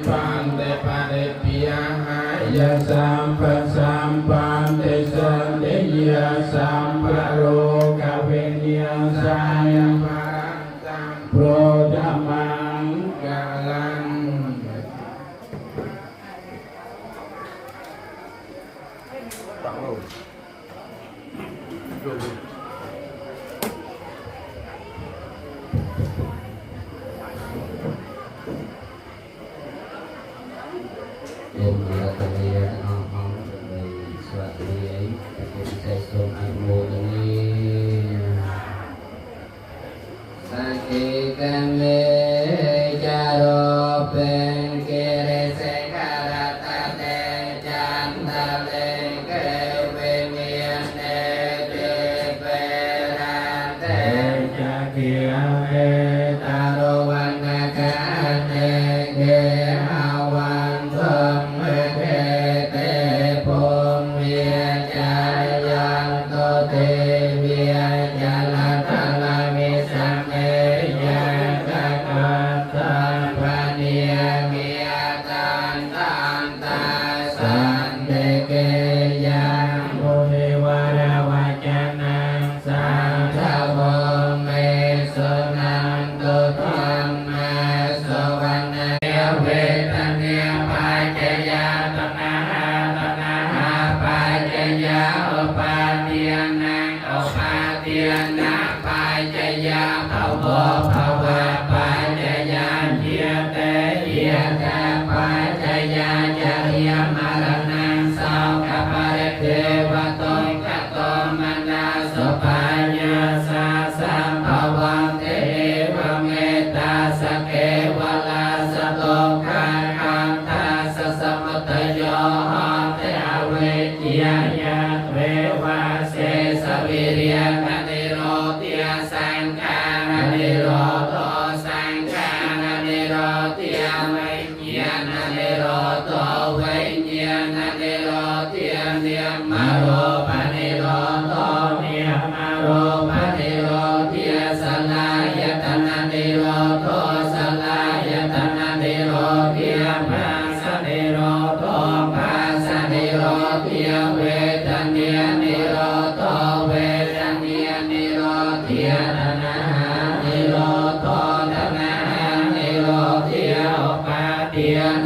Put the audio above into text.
ปันเตปะเตปิยหายะสัมปัสสัมปันเตสันเตยะสัมปะโรกะเวเนียสายะมะรังตังโปรดามังกาลังตังโลEm là tờ lì hong hong về soạn lì ấy thì sẽ xuống ăn mô đi sa kê cam lê cha rô pen kê rê se ca ra ta te chan ta lê kê về miền đê đê về ra te cha kia ê ta rô văn na ca te kê hao văn thơm Yeah.